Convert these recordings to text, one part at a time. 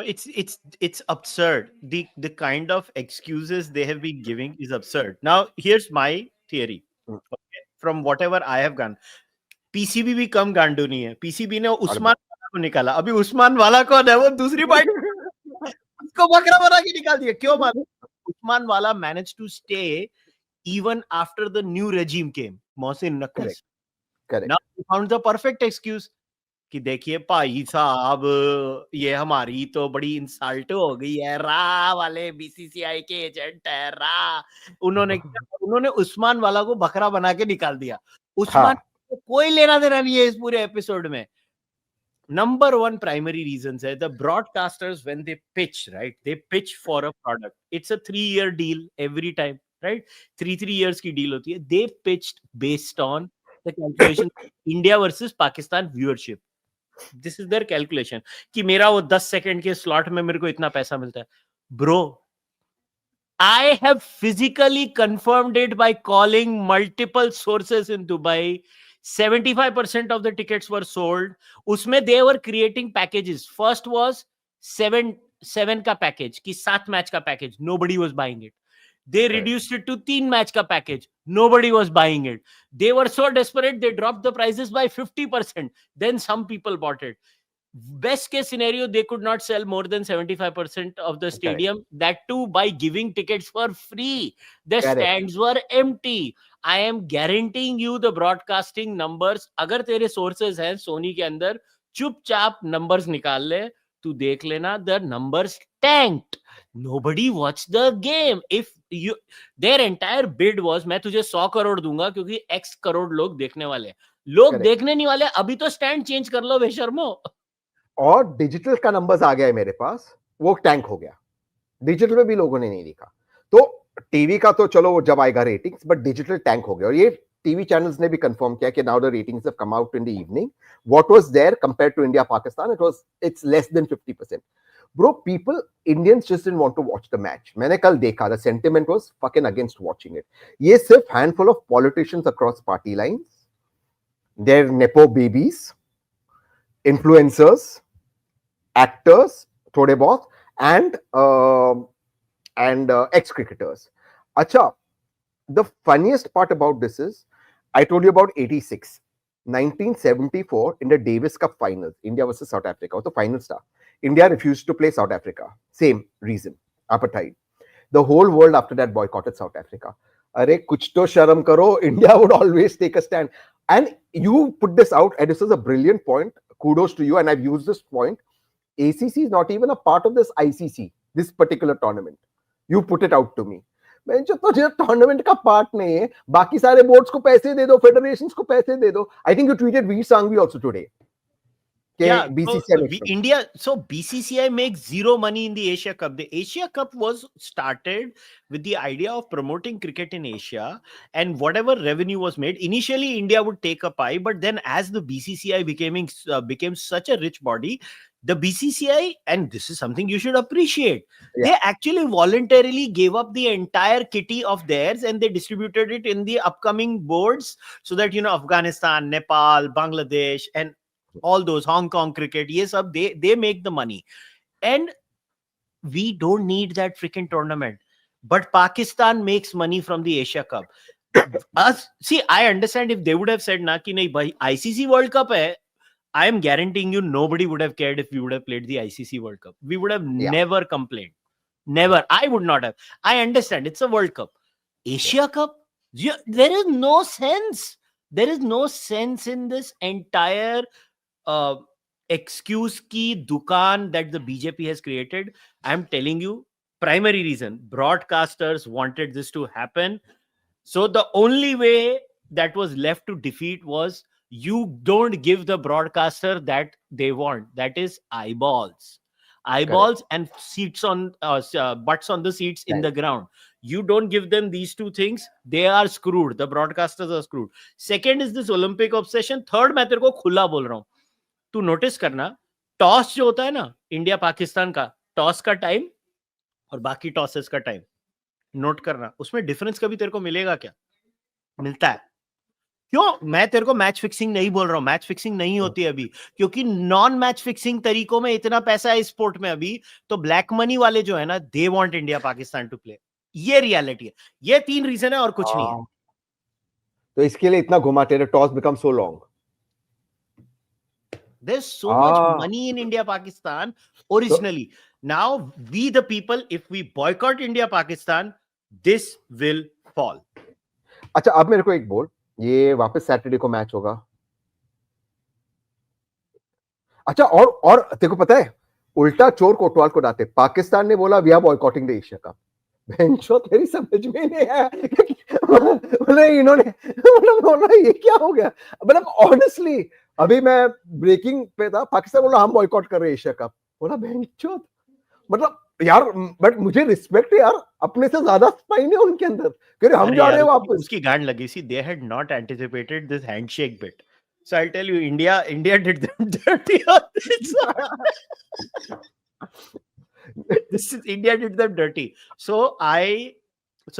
it's absurd. The kind of excuses they have been giving is absurd. Now here's my theory. Hmm. Okay? From whatever I have gone, PCB भी कम गांडू नहीं है. PCB ने अरे उस्मान वाला को निकाला. अभी उस्मान वाला कौन है? वो दूसरी पार्टी, उसको बकरा बना के निकाल दिया. क्यों मालूम? उस्मान वाला managed to stay even after the new regime came. Mohsin Naqvi. Correct, correct, Now he found the perfect excuse कि देखिए भाई साहब, ये हमारी तो बड़ी इंसल्ट हो गई है. रा वाले बीसीसीआई के एजेंट है रा. उन्होंने उस्मान वाला को बकरा बना के निकाल दिया. उस्मान हाँ, को कोई लेना देना नहीं है इस पूरे एपिसोड में. Number one primary reasons है the broadcasters when they pitch, right? They pitch for a product. It's a 3-year deal every time, right? 3 years की deal होती है. They pitched based on the calculation India versus Pakistan viewership. This is their calculation कि मेरा वो 10 second के slot में मेरे को इतना पैसा मिलता है. Bro, I have physically confirmed it by calling multiple sources in Dubai. 75% of the tickets were sold. उसमें they were creating packages. First was 7 का package कि 7 मैच का package. Nobody was buying it. They reduced it to 3 match का package. Nobody was buying it. They were so desperate they dropped the prices by 50%. Then some people bought it. Best case scenario, they could not sell more than 75% of the stadium. That too by giving tickets for free. The correct, stands were empty. I am guaranteeing you the broadcasting numbers. अगर तेरे sources हैं सोनी के अंदर, चुपचाप numbers निकाल ले, तू देख लेना. The numbers tanked. Nobody watched the game. If you, their entire bid was, मैं तुझे 100 करोड़ दूंगा क्योंकि X करोड़ लोग देखने वाले हैं. लोग Correct. देखने नहीं वाले. अभी तो stand change कर लो बेशर्मो. और डिजिटल का नंबर्स आ गया है मेरे पास, वो टैंक हो गया. डिजिटल में भी लोगों ने नहीं देखा. तो टीवी का तो चलो जब आएगा रेटिंग्स, बट डिजिटल टैंक हो गया. और ये टीवी चैनल्स ने भी कंफर्म किया कि now the ratings have come out in the evening. What was there compare to India Pakistan, it's less than 50%. Bro, people, Indians just didn't want to watch the match. मैंने कल देखा, the sentiment was fucking against watching it. ये सिर्फ handful of politicians across party lines, their nepo babies, influencers, actors, थोड़े बहुत, and ex-cricketers. Acha, the funniest part about this is, I told you about 86. 1974 in the Davis Cup finals, India versus South Africa was the final star. India refused to play South Africa. Same reason, apartheid. The whole world after that boycotted South Africa. Arey, kuch to sharam karo. India would always take a stand. And you put this out, and this is a brilliant point. Kudos to you, and I've used this point. ACC is not even a part of this ICC, this particular tournament. You put it out to me. मैं जो तुझे tournament का part नहीं है, बाकी सारे boards को पैसे दे दो, फेडरेशंस को पैसे दे दो. I think you tweeted Veer Sanghvi also today. Yeah, BCCI BCCI makes zero money in the Asia Cup. The Asia Cup was started with the idea of promoting cricket in Asia, and whatever revenue was made, initially India would take a pie, but then as the BCCI became such a rich body, the BCCI, and this is something you should appreciate, they actually voluntarily gave up the entire kitty of theirs and they distributed it in the upcoming boards so that, Afghanistan, Nepal, Bangladesh, and all those Hong Kong cricket, yes, they make the money, and we don't need that freaking tournament. But Pakistan makes money from the Asia Cup. See, I understand if they would have said, "Na ki nahi bhai, ICC World Cup hai," I am guaranteeing you nobody would have cared if we would have played the ICC World Cup. We would have never complained. Never. I would not have. I understand it's a World Cup. Asia Cup, there is no sense. There is no sense in this entire excuse ki dukan that the BJP has created. I'm telling you, primary reason, broadcasters wanted this to happen. So the only way that was left to defeat was you don't give the broadcaster that they want. That is eyeballs. Eyeballs and seats on butts on the seats in the ground. You don't give them these two things, they are screwed. The broadcasters are screwed. Second is this Olympic obsession. Third, मैं तेरे को खुला बोल रहा हूं, तू notice करना, toss जो होता है ना इंडिया पाकिस्तान का, टॉस का टाइम और बाकी टॉसेस का टाइम नोट करना, उसमें डिफरेंस कभी तेरे को मिलेगा क्या? मिलता है. क्यों मैं तेरे को मैच फिक्सिंग नहीं बोल रहा हूँ, मैच फिक्सिंग नहीं होती अभी, क्योंकि नॉन मैच फिक्सिंग तरीकों में इतना पैसा है इस स्पोर्ट में अभी, तो ब्लैक मनी वाले जो है ना, they want India Pakistan to play. ये रियलिटी है, ये 3 रीजन है और कुछ नहीं है। तो इसके लिए इतना घुमाते रहे, toss become so long. There's so much money in India Pakistan originally. Now we the people, if we boycott India Pakistan, this will fall. अच्छा अब मेरे को एक बोल, ये वापस सैटरडे को मैच होगा। अच्छा और तेरे को पता है, उल्टा चोर कोतवाल को डांटे। पाकिस्तान ने बोला we are boycotting the Asia cup. बेंचो तेरी समझ में नहीं आया, बोले इन्होंने बोला ये क्या हो गया। मतलब ऑनेस्टली अभी मैं ब्रेकिंग पे था, पाकिस्तान बोला हम बॉयकॉट कर रहे हैं एशिया कप। बोला बेंचो, मतलब यार, बट मुझे रिस्पेक्ट है यार, अपने से ज्यादा स्पाइन है उनके अंदर, क्योंकि हम जा रहे हैं वापस। उसकी गांड लगी सी, they had not anticipated this handshake bit. So I'll tell you, India did them dirty on this. This is India did them dirty. So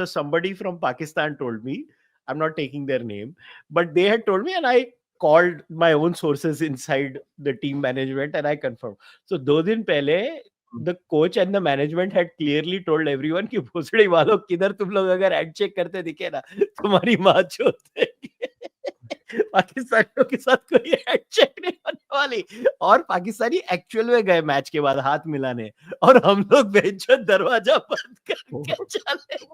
somebody from Pakistan told me, I'm not taking their name, but they had told me, and I called my own sources inside the team management and I confirmed. So 2 दिन पहले the coach and the management had clearly told everyone कि भोसड़ी वालों किधर तुम लोग अगर handshake करते दिखे ना, तुम्हारी माँ चोद देगी। पाकिस्तानियों के साथ कोई हैंडशेक नहीं होने वाली। और पाकिस्तानी एक्चुअल में गए मैच के बाद हाथ मिलाने, और हम लोग बेंचो दरवाजा बंद करके चले गए।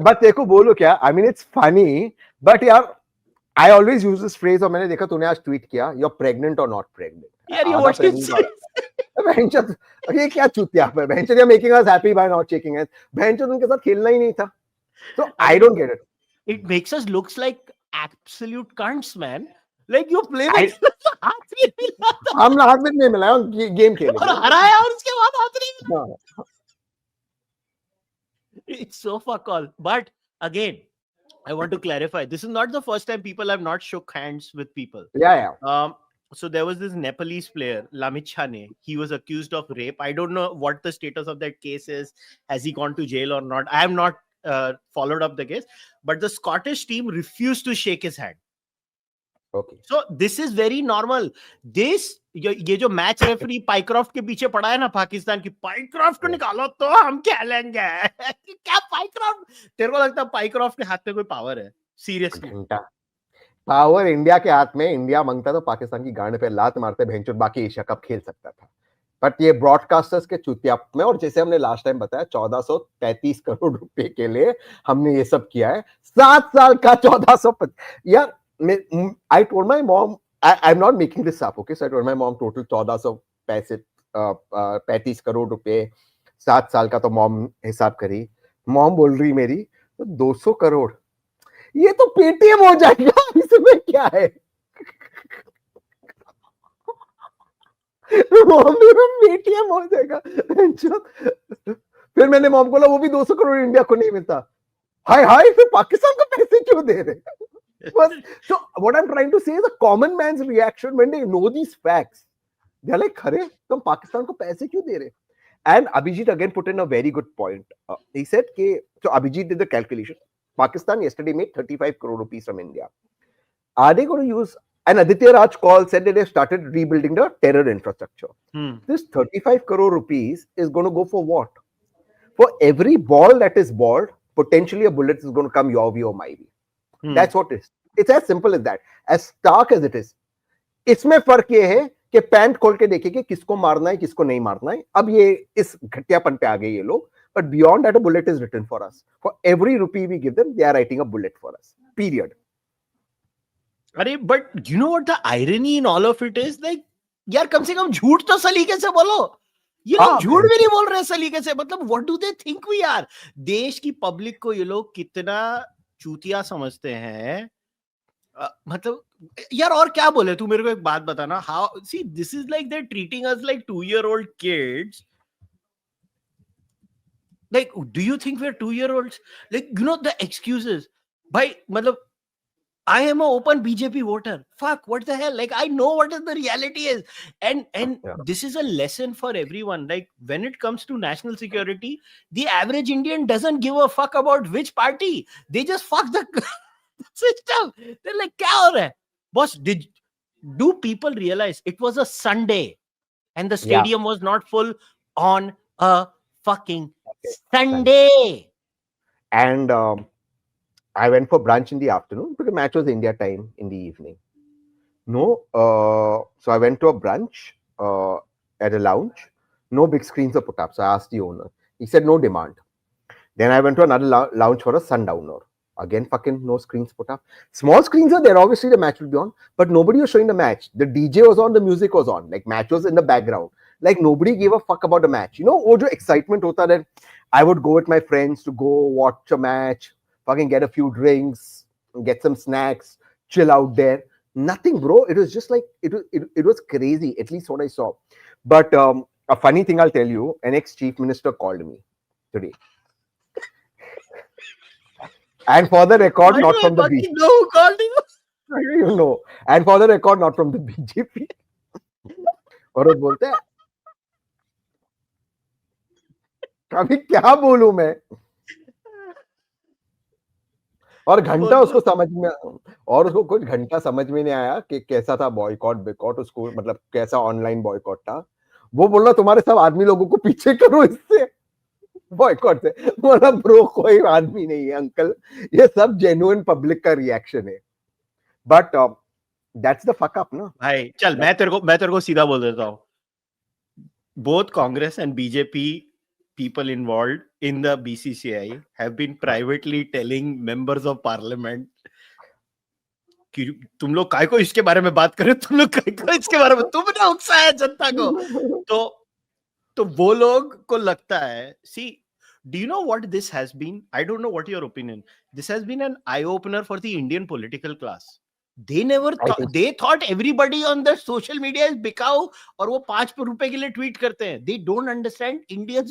बट देखो बोलो क्या, I mean it's funny, but यार I always use this phrase, और मैंने देखा तूने आज ट्वीट किया, यू आर प्रेग्नेंट और नॉट प्रेग्नेंट। यार ये व्हाट इज ये क्या चूतिया है, बेंचो they are making us happy by not checking it. बेंचो उनके साथ खेलना ही नहीं था, तो I don't get it. It makes us looks like absolute cunts, man. Like you play like हाथ नहीं मिला था, हम हाथ में नहीं मिलाया, गेम खेले और हराया और उसके बाद हाथ नहीं मिला। हाँ। It's so fuck all. But again, I want to clarify, this is not the first time people have not shook hands with people. Yeah. So there was this Nepalese player, Lamit Chane. He was accused of rape. I don't know what the status of that case is. Has he gone to jail or not? I have not followed up the case, but the Scottish team refused to shake his hand. Okay. So this is very normal. ये जो match referee Pycroft के पीछे पड़ा है ना पाकिस्तान की, Pycroft को निकालो तो हम खेलेंगे। क्या पाइक्रॉफ्ट, तेरे को लगता है पाइक्रॉफ्ट के हाथ में कोई पावर है? सीरियसली पावर इंडिया के हाथ में, इंडिया मांगता तो पाकिस्तान की गांड पे लात मारते भेंचोद, बाकी एशिया कप खेल सकता था। बट ये ब्रॉडकास्टर्स के चुतिया में, और जैसे हमने लास्ट टाइम बताया 1435 करोड़ रुपए के लिए हमने ये सब किया है। 7 साल का 1450। यार I told my mom, I'm not making this up, okay? So I told my mom total 1435 crore रुपए 7 साल का, तो मॉम हिसाब करी। मॉम बोल रही मेरी तो 200 करोड़, ये तो पेटीएम हो जाएगा, इसमें क्या है? पेटीएम हो जाएगा। फिर मैंने मॉम को बोला वो भी 200 करोड़ इंडिया को नहीं मिलता। हाय हाय, फिर पाकिस्तान को पैसे क्यों दे रहे? So what I'm trying to say is a common man's reaction when they know these facts, they're like, "खरे तुम पाकिस्तान को पैसे क्यों दे रहे?" And Abhijit again put in a very good point. He said, so Abhijit did the calculation. Pakistan yesterday made 35 crore rupees from India. Are they going to use? And Aditya Raj Kaul said that they've started rebuilding the terror infrastructure. This 35 crore rupees is going to go for what? For every ball that is balled, potentially a bullet is going to come your way or my way. That's what it is. It's as simple as that. As stark as it is. इसमें फर्क ये है कि pant खोल के देखें कि किसको मारना है, किसको नहीं मारना है। अब ये इस घटियापन पे आ गए ये लोग। But beyond that, a bullet is written for us. For every rupee we give them, they are writing a bullet for us. Period. अरे but you know what the irony in all of it is? Like, यार कम से कम झूठ तो सलीके से बोलो। ये लोग झूठ भी नहीं बोल रहे सलीके से। मतलब what do they think we are? देश की पब्लिक को ये लोग कितना चूतिया समझते हैं। मतलब यार और क्या बोले, तू मेरे को एक बात बताना। How see this is like they treating us like 2-year-old kids. Like, do you think we're 2-year-olds? Like, you know the excuses. भाई मतलब I am an open BJP voter. Fuck, what the hell? Like, I know what is the reality is. And Yeah. this is a lesson for everyone. Like, when it comes to national security, the average Indian doesn't give a fuck about which party. They just fuck the system. They're like, kya ho raha hai? Boss, do people realize it was a Sunday and the Yeah. stadium was not full on a fucking Sunday. Sunday? And I went for brunch in the afternoon because the match was India time in the evening. No, so I went to a brunch at a lounge. No big screens were put up. So I asked the owner. He said no demand. Then I went to another lounge for a sundowner. Again, fucking no screens put up. Small screens are there. Obviously, the match will be on, but nobody was showing the match. The DJ was on, the music was on. Like, match was in the background. Like, nobody gave a fuck about the match. You know, wo jo excitement hota that I would go with my friends to go watch a match, fucking get a few drinks, get some snacks, chill out there. Nothing, bro. It was just like it was crazy. At least what I saw. But a funny thing I'll tell you: an ex-chief minister called me today. And for the record, Why not do I from the fucking BJP. know who called you? You know. And for the record, not from the BJP. और वो बोलते हैं अभी क्या बोलूं मैं और घंटा उसको समझ में और उसको कुछ घंटा समझ में नहीं आया कि कैसा था बॉयकॉट बेकॉट उसको मतलब कैसा ऑनलाइन बॉयकॉट था वो बोल रहा तुम्हारे सब आदमी लोगों को पीछे करो इससे बॉयकॉट से बोला ब्रो कोई आदमी नहीं है अंकल ये सब जेन्युइन पब्लिक का रिएक्शन है but that's the fuck up ना भाई चल मैं तेरे को सीधा बोल देता हूँ both Congress and BJP people involved in the BCCI have been privately telling members of parliament कि तुम लोग काय को इसके बारे में बात करें तुम लोग काय को इसके बारे में तुमने उकसाया जनता को तो वो लोग को लगता है see do you know what this has been I don't know what your opinion this has been an eye opener for the Indian political class they never they thought everybody on the social media is बिकाऊ और वो 5 रुपए के लिए tweet करते हैं they don't understand India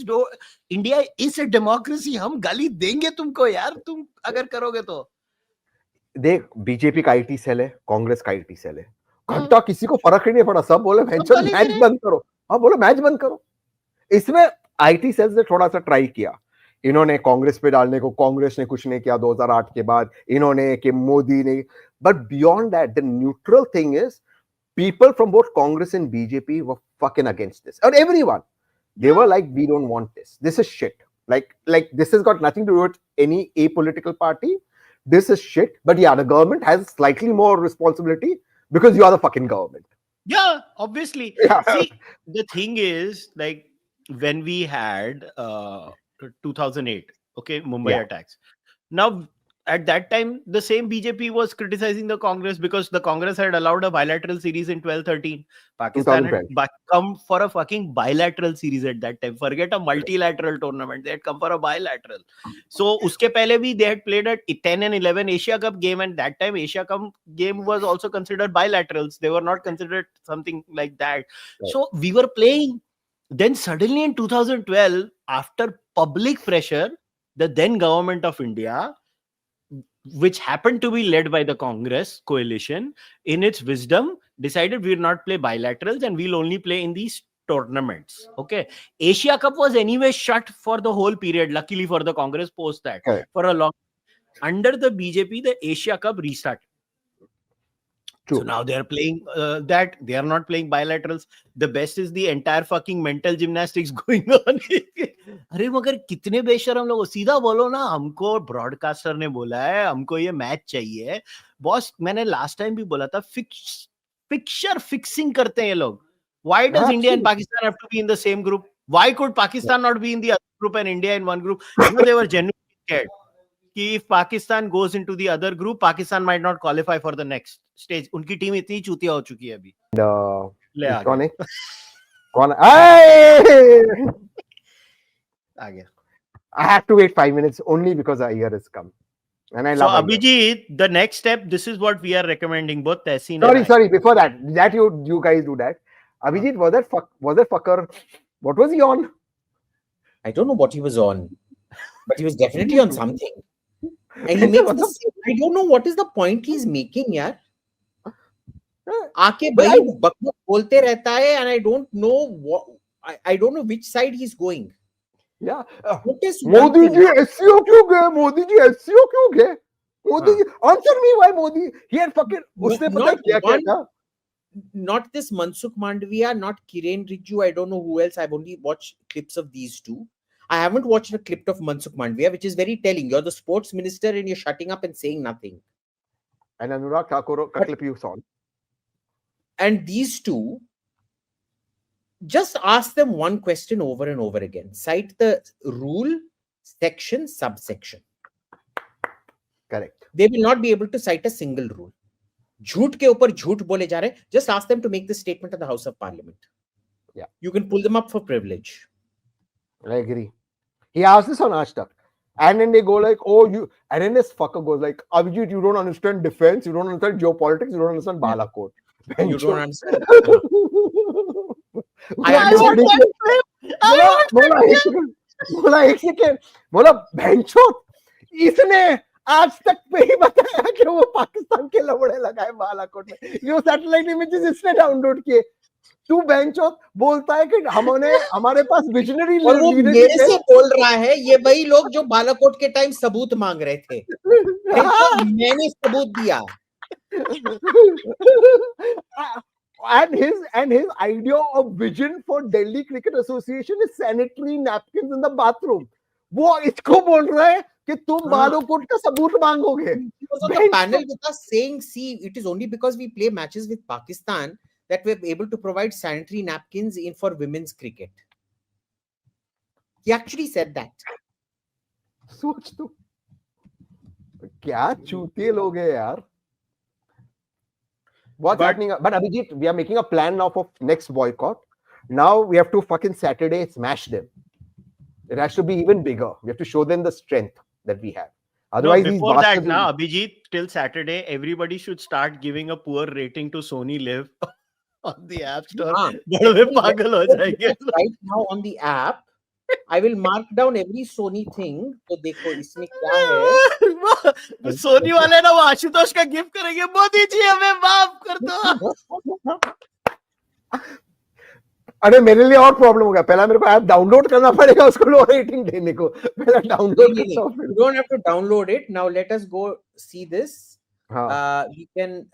is a democracy हम गाली देंगे तुमको यार तुम अगर करोगे तो देख बीजेपी का आईटी सेल है कांग्रेस का आईटी सेल है घंटा किसी को फर्क ही नहीं पड़ा सब बोले मैच बंद करो हाँ बोलो मैच बंद करो इसमें आईटी सेल्स ने थोड़ा सा ट्राई किया इन्होंने कांग्रेस पे डालने को कांग्रेस ने कुछ नहीं किया 2008 के बाद इन्होंने कि मोदी ने but beyond that the neutral thing is people from both Congress and BJP were fucking against this or everyone they were like we don't want this is shit like this has got nothing to do with any apolitical party this is shit but yeah the government has slightly more responsibility because you are the fucking government yeah obviously see the thing is like when we had 2008 okay Mumbai attacks now at that time the same BJP was criticizing the Congress because the Congress had allowed a bilateral series in 12-13 Pakistan had come for a fucking bilateral series at that time forget a multilateral tournament they had come for a bilateral so uske pehle bhi they had played a 10 and 11 Asia Cup game and that time Asia Cup game was also considered bilaterals they were not considered something like that so we were playing then suddenly in 2012 after public pressure the then government of India which happened to be led by the Congress coalition, in its wisdom, decided we will not play bilaterals and we'll only play in these tournaments. Okay. Asia Cup was anyway shut for the whole period, luckily for the Congress post that. For a long under the BJP, the Asia Cup restarted. True. So now they're playing that. They are not playing bilaterals. The best is the entire fucking mental gymnastics going on. अरे मगर कितने बेशरम लोग सीधा बोलो ना हमको broadcaster ने बोला है हमको ये मैच चाहिए बॉस मैंने लास्ट टाइम भी बोला था फिक्सर फिक्सिंग करते हैं ये लोग why does India and Pakistan have to be in the same group why could Pakistan not be in the other group and India in one group you know they were genuinely scared कि if Pakistan goes into the other group Pakistan might not qualify for the next stage उनकी team इतनी चूतिया हो चुकी है अभी ले आ गया कौन आ गया I have to wait 5 minutes only because our year has come and I love Abhijit the next step this is what we are recommending both Tehseen sorry before that you guys do that Abhijit was that fucker what was he on I don't know what he was on but he was definitely on something And he ऐसे makes the मतलब same. I don't know what is the point he's making, यार. आके but भाई बकबक बोलते रहता है, and I don't know what. I don't know which side he's going. yeah, Notice one Modi thing. Ji SCO क्यों गए? मोदी जी एससीओ क्यों गए? मोदी हाँ. Ji answer me why Modi he had fucking उसने पता है Not क्या क्या one. था? Not this Mansukh Mandavia, not Kiren Rijiju. I don't know who else. I've only watched clips of these two. I haven't watched a clip of Mansukh Mandavia, which is very telling. You're the sports minister and you're shutting up and saying nothing. And Anurag Thakur का But- clip you saw. And these two, just ask them one question over and over again. Cite the rule, section, subsection. Correct. They will not be able to cite a single rule. झूठ के ऊपर झूठ बोले जा रहे. Just ask them to make this statement in the House of Parliament. Yeah. You can pull them up for privilege. I agree. He asked this on Ashtak. And then they go like, oh, you, and then this fucker goes like, Abhijit, you don't understand defense, you don't understand geopolitics, you don't understand Yeah. Balakot. You don't understand. I understand. बोला एक second बोला भैंचोद इसने आज तक पे ही बताया कि वो पाकिस्तान के लवड़े लगाए बालाकोट में. ये सैटेलाइट इमेजेस इसने डाउनलोड किए. तू बेंचोत बोलता है कि हमारे पास विजनरी और वो मेरे से बोल रहा है, ये वही लोग जो बालाकोट के टाइम सबूत मांग रहे थे. मैंने सबूत दिया. and his idea of vision for Delhi Cricket Association is sanitary napkins in the bathroom. वो इसको बोल रहा है कि तुम बालाकोट का सबूत मांगोगे. He was on the panel with us saying, see, it is only because we play matches with Pakistan that we're able to provide sanitary napkins in for women's cricket. He actually said that. सोच तो क्या चूतिए लोग हैं यार. What's happening? But Abhijit, we are making a plan now for next boycott. Now we have to fucking Saturday smash them. It has to be even bigger. We have to show them the strength that we have. Otherwise, no, these before that, bastards now Abhijit, till Saturday, everybody should start giving a poor rating to Sony Live on the App Store. बड़े पागल हो जाएंगे. Right now on the app, I will mark down every Sony thing. तो देखो इसमें क्या है. सोनी वाले ना वो आशुतोष का गिफ्ट करेंगे, मोदी जी हमें माफ कर दो. अरे मेरे लिए और प्रॉब्लम हो गया. पहला मेरे को ऐप डाउनलोड करना पड़ेगा उसको लो रेटिंग देने को. पहला डाउनलोड करता हूं. You don't have to download it. Now let us go see this. हाँ. We can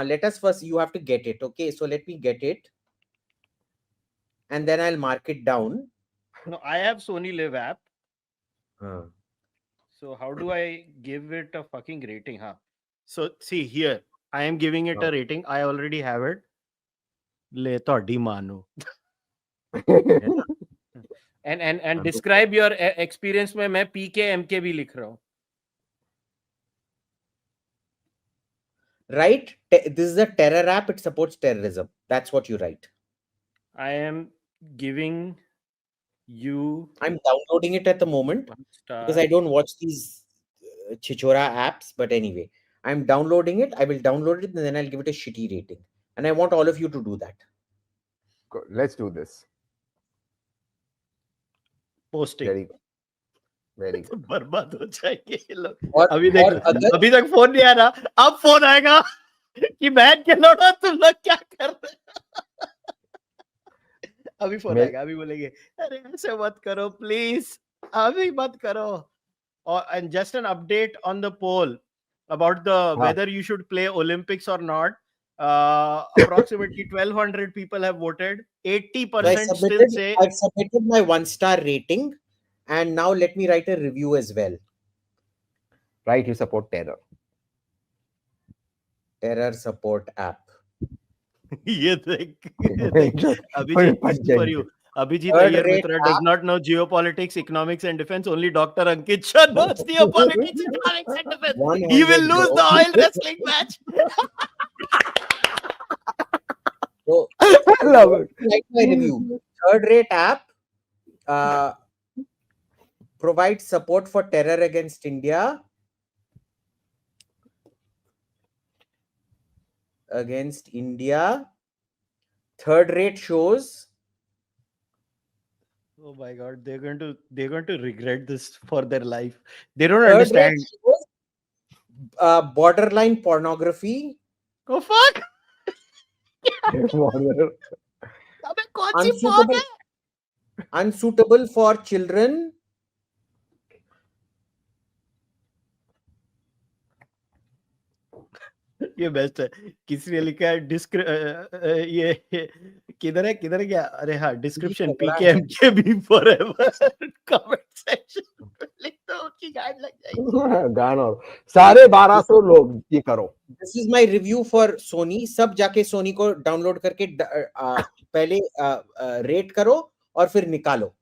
let us first, you have to get it. Okay, so let me get it. And then I'll mark it down. No, I have Sony Live app. हाँ. So how do I give it a fucking rating? Huh? So see here, I am giving it a rating. I already have it. ले तोड़ी मानो. And describe your experience में मैं PK MK भी लिख रहा हूँ. Right? This is a terror app. It supports terrorism. That's what you write. I am giving you. I'm downloading it at the moment because I don't watch these Chichora apps. But anyway, I'm downloading it. I will download it and then I'll give it a shitty rating. And I want all of you to do that. Good. Let's do this. Posting. Very good. Very good. बर्बाद हो जाएंगे ये लोग. और अभी तक phone नहीं आ रहा. अब फोन आएगा कि बहन के लौटा तुम लोग क्या कर रहे हो. अभी फोन आएगा. अभी बोलेंगे अरे ऐसे मत करो प्लीज. अभी मत करो. And just an update on the poll about the whether you should play Olympics or not. Approximately 1200 people have voted. 80% still say. I've submitted my 1-star rating, and now let me write a review as well. Right, you support terror. Terror support app. ये देख. Abhijit, for you. Abhijit Iyer Mitra does not know geopolitics, economics, and defense. Only Dr. Ankit Shah knows geopolitics, economics, and defense. He will lose the oil wrestling match. So, I love it. Like my review. Third-rate app provides support for terror against India. Third-rate shows. Oh my God, they're going to regret this for their life. They don't Third rate understand. shows, borderline pornography, Oh fuck! Whatever. अबे कौन सी porn unsuitable, है? unsuitable for children, ये best है. किसी ने लिखा है ये किधर है क्या? अरे हाँ, description PKMKB forever. Comment section लिख दो कि गाइड लग जाएगी. गान और सारे 1200 लोग ये करो. This is my review for Soni. सब जाके सोनी को डाउनलोड करके पहले रेट करो और फिर निकालो.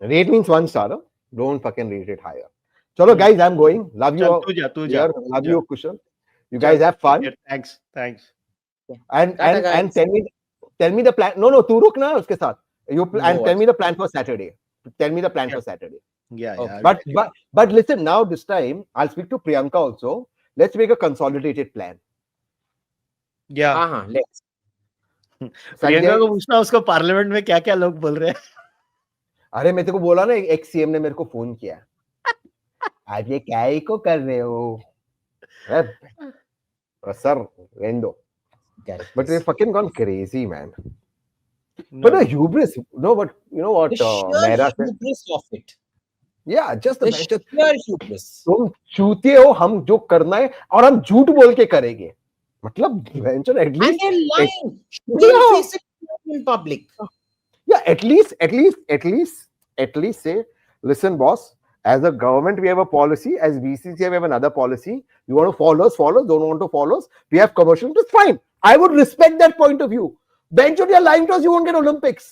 Rate means 1 star. Huh? Don't fucking rate it higher. Chalo, guys, I'm going. Love you. चल तू जा. Love you, Kushal. You guys have fun. Thanks. And Tata, and guys. tell me the plan. No, तू रुक ना उसके साथ. You No, and tell me the plan for Saturday. Tell me the plan for Saturday. Yeah. Okay. But listen, now this time I'll speak to Priyanka also. Let's make a consolidated plan. Yeah. हाँ, let's. Priyanka को पूछना उसको parliament में क्या-क्या लोग बोल रहे हैं. अरे मैं तेरे को बोला ना, एक सीएम ने मेरे को फोन किया. आज ये क्या ही को कर रहे हो? Sir, Rendo. But they've fucking gone crazy, man. No. But the hubris, no, but you know what? The sheer Mehra said, hubris of it. yeah, just the The mention. sheer hubris. तुम चूतिए हो, हम जो करना है और हम झूठ बोल के करेंगे. मतलब mention at And least, they're lying. Yeah. They'll face it in public. yeah, at least say, listen, boss. As a government, we have a policy. As BCCI, we have another policy. You want to follow us, follow us. Don't want to follow us. We have commercial. It's fine. I would respect that point of view. Bench on your lying to us, you won't get Olympics.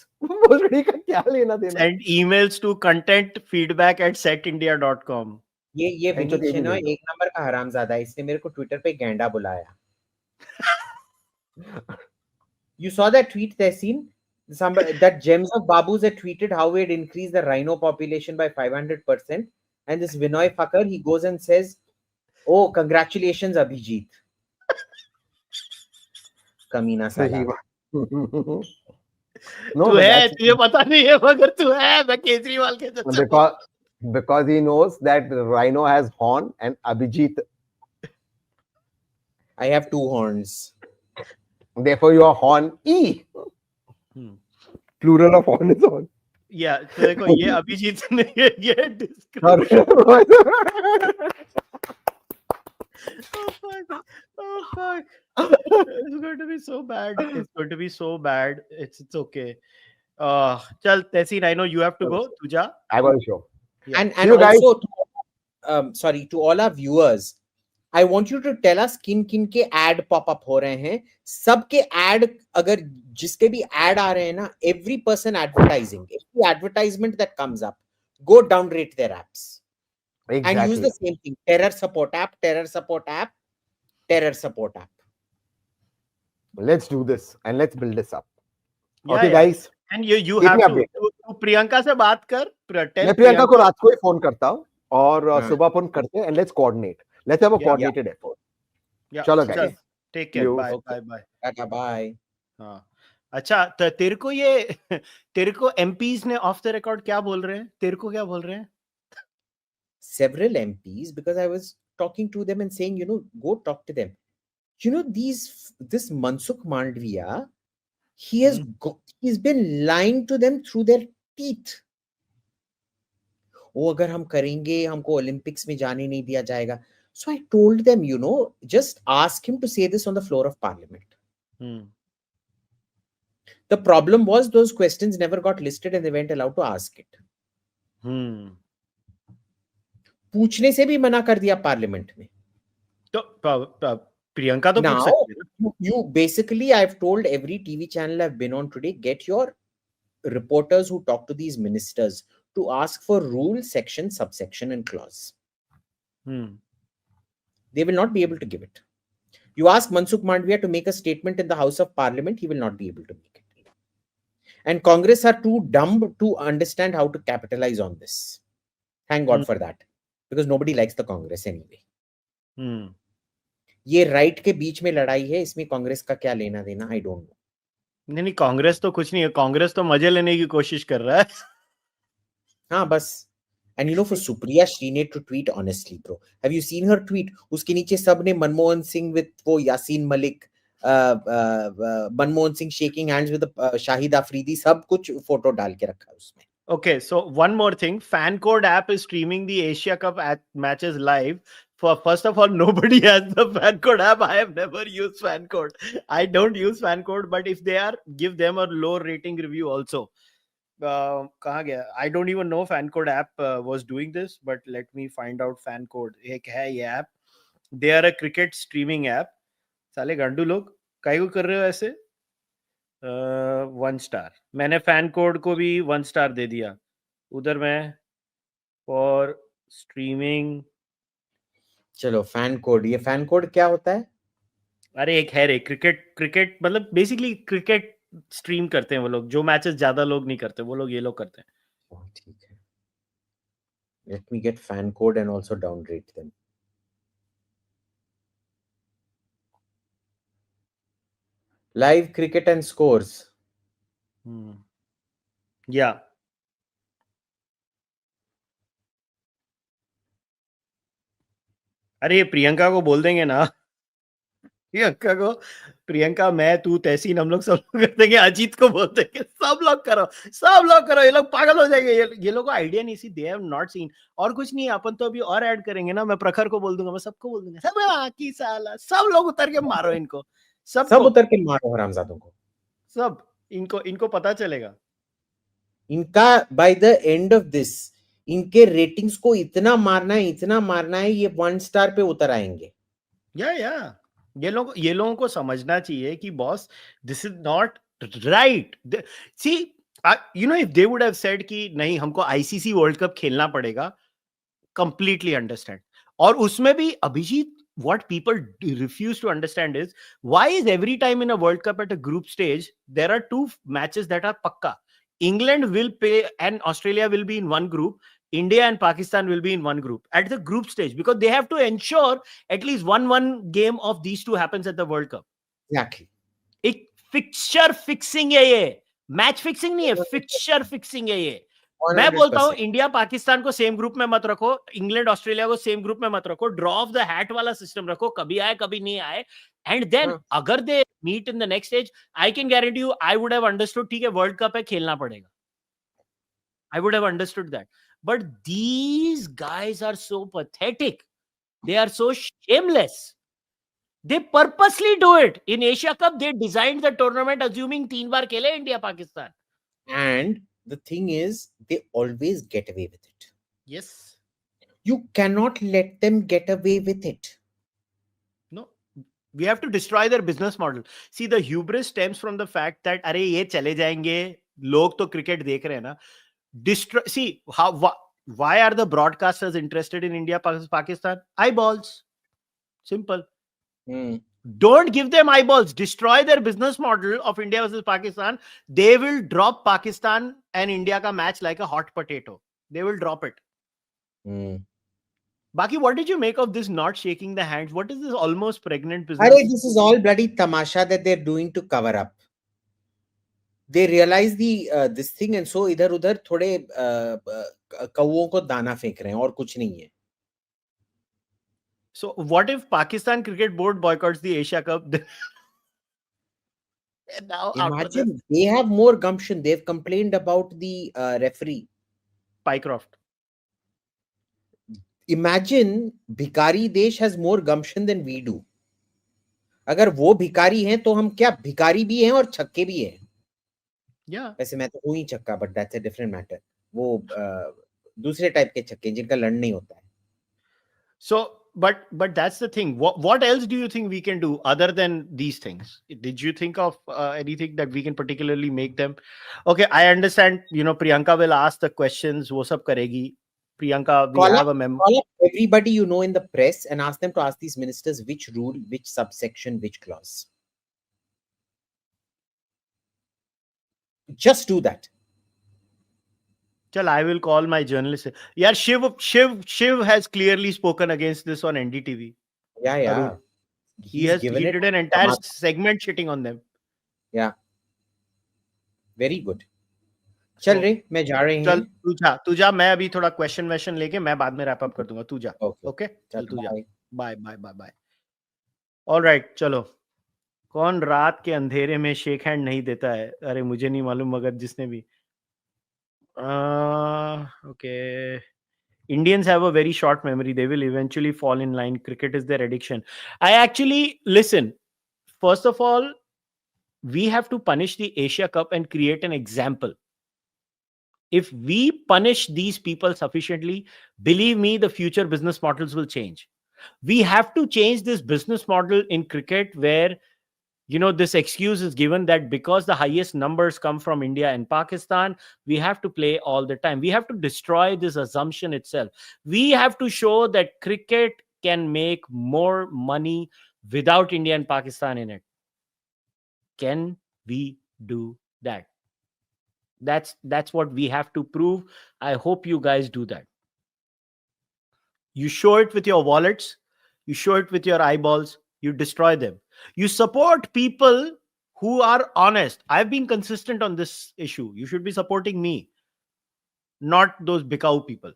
Send emails to contentfeedback@setindia.com. ये विनीत है ना, एक number का हरामजादा है. इसने मेरे को Twitter पे गैंडा बुलाया. You saw that tweet, Tehseen? Somebody, that Gems of Babus had tweeted how we had increased the rhino population by 500%, and this Vinoy fucker, he goes and says, "Oh, congratulations, Abhijit." Kamina Sala. No, तू but है, that's- तुझे पता नहीं है मगर तू है. मैं केजरीवाल के जैसा. because he knows that Rhino has horn and Abhijit, I have 2 horns. therefore you are horn E. Plural of horn is horn. Yeah, तो देखो ये अभिजीत ने ये description. Oh fuck. It's going to be so bad. It's okay. चल Tehseen, I know you have to go. तू जा. I got a show. Yeah. And You guys- also, to all our viewers, I want you to tell us किन के ad pop up हो रहे हैं. सबके ad, अगर जिसके भी ad आ रहे हैं ना, every person advertising, every advertisement that comes up, go downrate their apps. Exactly. And use the same thing: terror support app, terror support app, terror support app. Let's do this and let's build this up. Yeah, Okay, yeah. guys. And you Keep have me to updated. तू प्रियंका से बात कर. मैं प्रियंका को रात को ही phone करता हूँ और हाँ. सुबह अपन करते हैं and let's coordinate. Let's have a Yeah. coordinated effort. Yeah, चलो चल, guys. take care. You- Bye. Okay. Bye. Tata, bye. हाँ. अच्छा, तो तेरे को MPs ने ऑफ द रिकॉर्ड क्या बोल रहे हैं? तेरे को क्या बोल रहे हैं? Several MPs, because I was talking to them and saying, go talk to them. This Mansukh Mandviya, he's been lying to them through their teeth. Oh, अगर हम करेंगे, हमको Olympics में जाने नहीं दिया जाएगा. So I told them, just ask him to say this on the floor of Parliament. The problem was those questions never got listed and they weren't allowed to ask it. पूछने से भी मना कर दिया पार्लियामेंट में. तो प्रियंका तो पूछ Now, सकती है ना. you basically, I've told every TV channel I've been on today, get your reporters who talk to these ministers to ask for rule, section, subsection, and clause. They will not be able to give it. You ask Mansukh Mandviya to make a statement in the House of Parliament, he will not be able to make it. And Congress are too dumb to understand how to capitalize on this. Thank God for that. Because nobody likes the Congress anyway. ये right के बीच में लड़ाई है, इसमें कांग्रेस का क्या लेना देना, आई डोंट नो. नहीं, कांग्रेस तो कुछ नहीं है. कांग्रेस तो मजे लेने की कोशिश कर रहा है. हाँ बस. And you know, for Supriya Srinath to tweet, honestly, bro, have you seen her tweet? उसके नीचे सब ने मनमोहन सिंह with वो Yasin Malik, Manmohan Singh shaking hands with Shahid Afridi, सब कुछ फोटो डाल के रखा है उसमें. Okay, so one more thing. FanCode app is streaming the Asia Cup matches live. First of all, nobody has the FanCode app. I have never used FanCode. I don't use FanCode, but if they are, give them a low rating review also. कहाँ गया? I don't even know FanCode app was doing this, but let me find out FanCode. एक है ये app. They are a cricket streaming app. साले गांडू लोग काहे को कर रहे हो ऐसे? 1 स्टार. मैंने FanCode को भी 1 स्टार दे दिया. उधर मैं फॉर स्ट्रीमिंग. चलो FanCode, ये FanCode क्या होता है? अरे एक है रे, क्रिकेट मतलब बेसिकली क्रिकेट स्ट्रीम करते हैं वो लोग, जो मैचेस ज्यादा लोग नहीं करते, वो लोग ये लोग करते हैं. ठीक है. Let me get FanCode and also downgrade them. Live cricket and scores. या अरे ये प्रियंका को बोल देंगे ना. प्रियंका को, प्रियंका, मैं, तू, तहसीन, हम लोग सब लोग कर देंगे. अजीत को बोल देंगे सब लोग करो, सब लोग करो. ये लोग पागल हो जाएंगे. ये लोग को आइडिया नहीं सी, दे हैव नॉट सीन. और कुछ नहीं, अपन तो अभी और ऐड करेंगे ना. मैं प्रखर को बोल दूंगा, मैं सबको बोल दूंगा, सब की साला, सब लोग उतर के मारो इनको, सब उतर के मारो हरामजादों को. सब इनको पता चलेगा. इनका by the end of this, इनके रेटिंग्स को इतना मारना है, ये 1 स्टार पे उतर आएंगे. या ये लोगों को समझना चाहिए कि boss, this is not right. See, you know, if they would have said कि नहीं हमको आईसीसी वर्ल्ड कप खेलना पड़ेगा, कंप्लीटली अंडरस्टैंड. और उसमें भी Abhijit, what people refuse to understand is why is every time in a World Cup at a group stage there are 2 matches that are pakka. England will play and Australia will be in one group. India and Pakistan will be in one group at the group stage, because they have to ensure at least one game of these two happens at the World Cup. Exactly. एक fixture fixing है ये, match fixing नहीं है, fixture fixing है ये. मैं बोलता हूं इंडिया पाकिस्तान को सेम ग्रुप में मत रखो, इंग्लैंड ऑस्ट्रेलिया को सेम ग्रुप में मत रखो, ड्रॉ ऑफ द हैट वाला सिस्टम रखो, कभी आए कभी नहीं आए. एंड देन अगर they meet in the next stage, I can guarantee you, I would have understood, ठीक है वर्ल्ड कप है खेलना पड़ेगा, I would have understood that. But these guys are so pathetic, they are so shameless. They purposely do it. In Asia Cup, they designed the tournament assuming 3 बार खेले India Pakistan. And the thing is, they always get away with it. Yes. You cannot let them get away with it. No. We have to destroy their business model. See, the hubris stems from the fact that अरे ये चले जाएंगे, लोग तो cricket देख रहे हैं ना. See, why are the broadcasters interested in India Pakistan? Eyeballs. Simple. Don't give them eyeballs. Destroy their business model of India versus Pakistan. They will drop Pakistan and India ka match like a hot potato. They will drop it. Baki, what did you make of this not shaking the hands? What is this almost pregnant business? Arey, this is all bloody tamasha that they're doing to cover up. They realize this thing, and so इधर उधर थोड़े कौओं को दाना फेंक रहे हैं, और कुछ नहीं है. So what if Pakistan Cricket Board boycotts the Asia Cup? Now, imagine they have more gumption. They've complained about the referee, Pycroft. Imagine भिखारी देश has more gumption than we do. अगर वो भिखारी हैं तो हम क्या भिखारी भी हैं और छक्के भी हैं. Yeah. वैसे मैं तो हूँ ही छक्का, but that's a different matter. वो दूसरे टाइप के छक्के जिनका लड़ नहीं होता है. So, but that's the thing. What else do you think we can do other than these things? Did you think of anything that we can particularly make them? Okay, I understand. You know, Priyanka will ask the questions. वो सब करेगी. Priyanka, we have a member. Call up everybody you know in the press and ask them to ask these ministers which rule, which subsection, which clause. Just do that. Chal, I will call my journalist. Yeah, Shiv has clearly spoken against this on NDTV. Yeah. He did an entire segment shitting on them. Yeah. Very good. चल So, रे मैं जा रहे चल हैं. तू जा, मैं अभी थोड़ा क्वेश्चन वैशन लेके मैं बाद में रैप अप कर दूंगा, तू जा. Okay. ओके चल तू जा. Bye. Bye bye bye bye. Alright चलो. कौन रात के अंधेरे में शेक हैंड नहीं देता है? अरे मुझे नहीं मालूम, मगर जिसने भी. Okay. Indians have a very short memory. They will eventually fall in line. Cricket is their addiction. I actually listen. First of all, we have to punish the Asia Cup and create an example. If we punish these people sufficiently, believe me, the future business models will change. We have to change this business model in cricket where, you know, this excuse is given that because the highest numbers come from India and Pakistan, we have to play all the time. We have to destroy this assumption itself. We have to show that cricket can make more money without India and Pakistan in it. Can we do that? That's what we have to prove. I hope you guys do that. You show it with your wallets, you show it with your eyeballs, you destroy them. You support people who are honest. I've been consistent on this issue. You should be supporting me, not those bikau people.